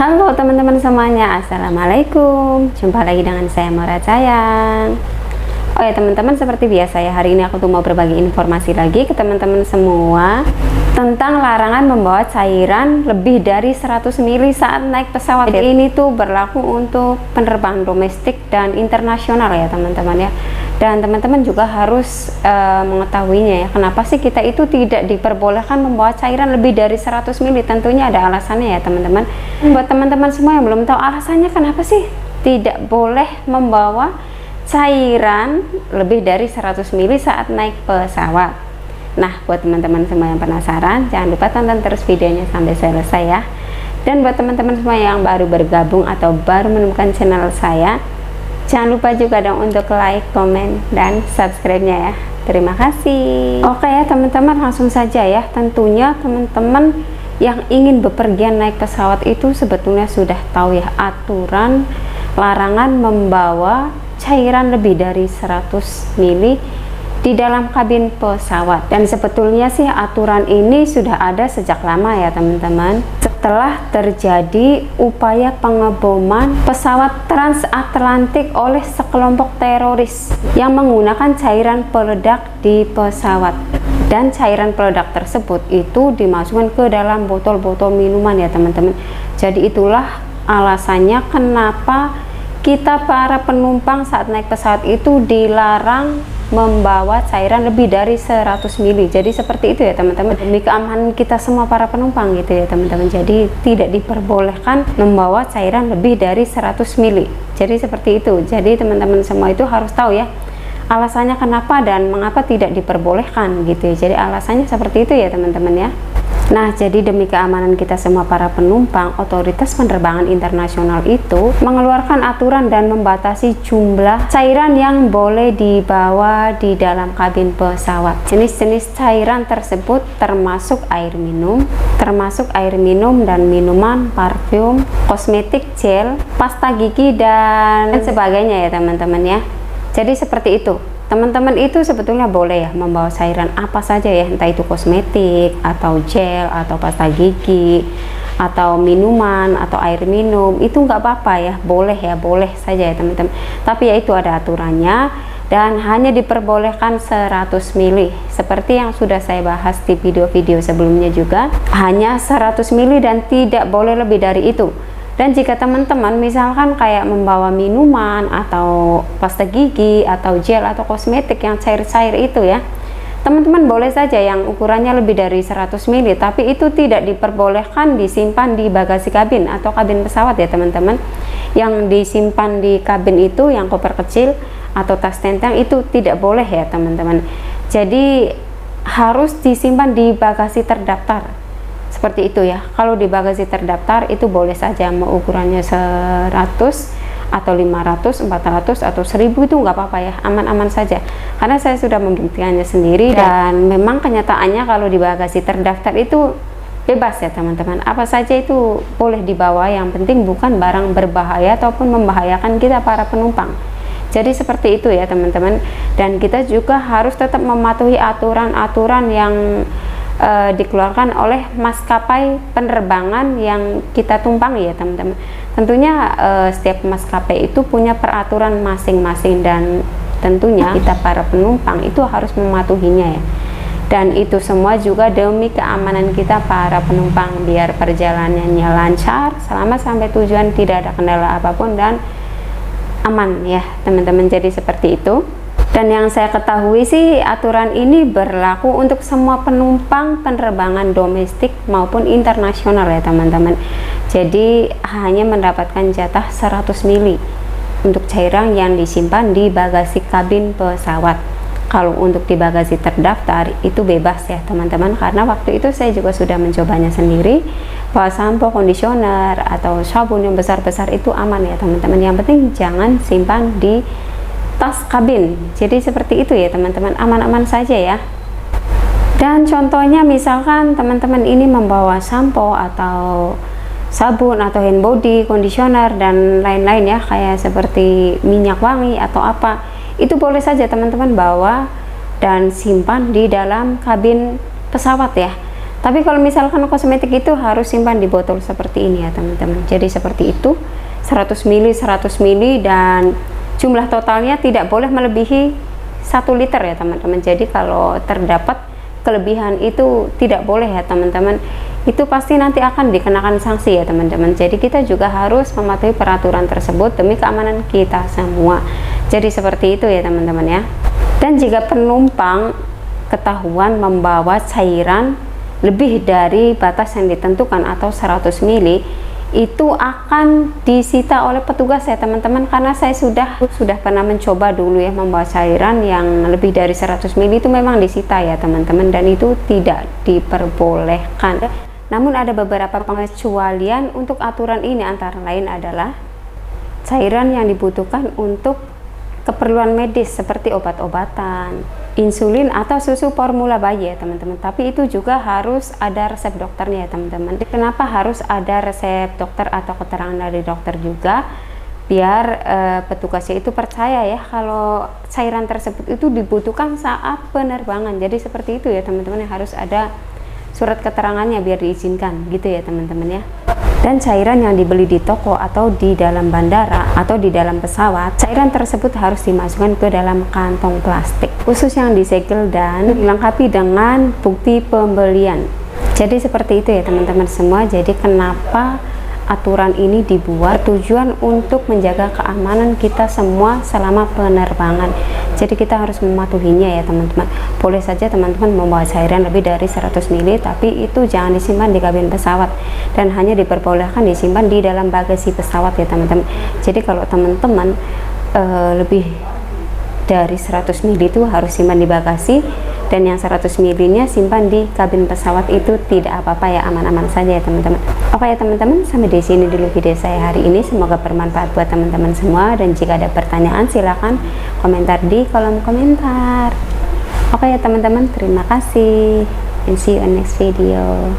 Halo teman-teman semuanya, assalamualaikum. Jumpa lagi dengan saya Mora Sayang. Oh ya teman-teman, seperti biasa ya, hari ini aku tuh mau berbagi informasi lagi ke teman-teman semua tentang larangan membawa cairan lebih dari 100 ml saat naik pesawat. Jadi ini tuh berlaku untuk penerbangan domestik dan internasional ya teman-teman ya. Dan teman-teman juga harus mengetahuinya ya, kenapa sih kita itu tidak diperbolehkan membawa cairan lebih dari 100 ml. Tentunya ada alasannya ya teman-teman. Buat teman-teman semua yang belum tahu alasannya kenapa sih tidak boleh membawa cairan lebih dari 100 ml saat naik pesawat. Nah, buat teman-teman semua yang penasaran, jangan lupa tonton terus videonya sampai selesai ya. Dan buat teman-teman semua yang baru bergabung atau baru menemukan channel saya, jangan lupa juga dong untuk like, komen, dan subscribe-nya ya. Terima kasih. Oke ya teman-teman, langsung saja ya. Tentunya teman-teman yang ingin bepergian naik pesawat itu sebetulnya sudah tahu ya aturan larangan membawa cairan lebih dari 100 ml di dalam kabin pesawat. Dan sebetulnya sih aturan ini sudah ada sejak lama ya teman-teman, setelah terjadi upaya pengeboman pesawat transatlantik oleh sekelompok teroris yang menggunakan cairan peledak di pesawat. Dan cairan peledak tersebut itu dimasukkan ke dalam botol-botol minuman ya teman-teman. Jadi itulah alasannya kenapa kita para penumpang saat naik pesawat itu dilarang membawa cairan lebih dari 100 ml. Jadi seperti itu ya teman-teman, demi keamanan kita semua para penumpang gitu ya teman-teman. Jadi tidak diperbolehkan membawa cairan lebih dari 100 ml. Jadi seperti itu. Jadi teman-teman semua itu harus tahu ya alasannya kenapa dan mengapa tidak diperbolehkan gitu ya. Jadi alasannya seperti itu ya teman-teman ya. Nah, jadi demi keamanan kita semua para penumpang, otoritas penerbangan internasional itu mengeluarkan aturan dan membatasi jumlah cairan yang boleh dibawa di dalam kabin pesawat. Jenis-jenis cairan tersebut termasuk air minum dan minuman, parfum, kosmetik, gel, pasta gigi dan sebagainya ya teman-teman ya. Jadi seperti itu. Teman-teman itu sebetulnya boleh ya membawa cairan apa saja ya, entah itu kosmetik atau gel atau pasta gigi atau minuman atau air minum, itu nggak apa-apa ya, boleh saja ya teman-teman. Tapi ya itu ada aturannya dan hanya diperbolehkan 100 ml seperti yang sudah saya bahas di video-video sebelumnya juga, hanya 100 ml dan tidak boleh lebih dari itu. Dan jika teman-teman misalkan kayak membawa minuman atau pasta gigi atau gel atau kosmetik yang cair-cair itu ya, teman-teman boleh saja yang ukurannya lebih dari 100 ml, tapi itu tidak diperbolehkan disimpan di bagasi kabin atau kabin pesawat ya teman-teman. Yang disimpan di kabin itu yang koper kecil atau tas tenteng itu tidak boleh ya teman-teman. Jadi harus disimpan di bagasi terdaftar. Seperti itu ya. Kalau di bagasi terdaftar itu boleh saja, mau ukurannya 100 atau 500, 400 atau 1000 itu nggak apa-apa ya, aman-aman saja. Karena saya sudah membuktikannya sendiri dan memang kenyataannya kalau di bagasi terdaftar itu bebas ya teman-teman. Apa saja itu boleh dibawa, yang penting bukan barang berbahaya ataupun membahayakan kita para penumpang. Jadi seperti itu ya teman-teman. Dan kita juga harus tetap mematuhi aturan-aturan yang dikeluarkan oleh maskapai penerbangan yang kita tumpangi ya teman-teman. Tentunya setiap maskapai itu punya peraturan masing-masing dan tentunya kita para penumpang itu harus mematuhinya ya. Dan itu semua juga demi keamanan kita para penumpang, biar perjalanannya lancar, selamat sampai tujuan, tidak ada kendala apapun dan aman ya teman-teman. Jadi seperti itu. Dan yang saya ketahui sih aturan ini berlaku untuk semua penumpang penerbangan domestik maupun internasional ya teman-teman. Jadi hanya mendapatkan jatah 100 ml untuk cairan yang disimpan di bagasi kabin pesawat. Kalau untuk di bagasi terdaftar itu bebas ya teman-teman, karena waktu itu saya juga sudah mencobanya sendiri bahwa sampo, kondisioner atau sabun yang besar-besar itu aman ya teman-teman. Yang penting jangan simpan di tas kabin. Jadi seperti itu ya teman-teman, aman-aman saja ya. Dan contohnya misalkan teman-teman ini membawa sampo atau sabun atau hand body, conditioner dan lain-lain ya, kayak seperti minyak wangi atau apa, itu boleh saja teman-teman bawa dan simpan di dalam kabin pesawat ya. Tapi kalau misalkan kosmetik itu harus simpan di botol seperti ini ya teman-teman. Jadi seperti itu, 100 ml 100 ml, dan jumlah totalnya tidak boleh melebihi 1 liter ya teman-teman. Jadi kalau terdapat kelebihan itu tidak boleh ya teman-teman, itu pasti nanti akan dikenakan sanksi ya teman-teman. Jadi kita juga harus mematuhi peraturan tersebut demi keamanan kita semua. Jadi seperti itu ya teman-teman ya. Dan jika penumpang ketahuan membawa cairan lebih dari batas yang ditentukan atau 100 ml, itu akan disita oleh petugas ya teman-teman, karena saya sudah pernah mencoba dulu ya membawa cairan yang lebih dari 100 ml, itu memang disita ya teman-teman, dan itu tidak diperbolehkan. Namun ada beberapa pengecualian untuk aturan ini, antara lain adalah cairan yang dibutuhkan untuk keperluan medis seperti obat-obatan, insulin atau susu formula bayi ya teman-teman. Tapi itu juga harus ada resep dokternya ya teman-teman. Kenapa harus ada resep dokter atau keterangan dari dokter juga? Biar petugasnya itu percaya ya kalau cairan tersebut itu dibutuhkan saat penerbangan. Jadi seperti itu ya teman-teman, yang harus ada surat keterangannya biar diizinkan gitu ya teman-teman ya. Dan cairan yang dibeli di toko atau di dalam bandara atau di dalam pesawat, cairan tersebut harus dimasukkan ke dalam kantong plastik khusus yang disegel dan dilengkapi dengan bukti pembelian. Jadi seperti itu ya teman-teman semua. Jadi kenapa aturan ini dibuat? Tujuan untuk menjaga keamanan kita semua selama penerbangan. Jadi kita harus mematuhinya ya teman-teman. Boleh saja teman-teman membawa cairan lebih dari 100 ml, tapi itu jangan disimpan di kabin pesawat dan hanya diperbolehkan disimpan di dalam bagasi pesawat ya teman-teman. Jadi kalau teman-teman lebih dari 100 ml itu harus simpan di bagasi, dan yang 100 ml nya simpan di kabin pesawat, itu tidak apa-apa ya, aman-aman saja ya teman-teman. Oke ya teman-teman, sampai di sini dulu video saya hari ini. Semoga bermanfaat buat teman-teman semua, dan jika ada pertanyaan silahkan komentar di kolom komentar. Oke ya teman-teman, terima kasih, and see you on next video.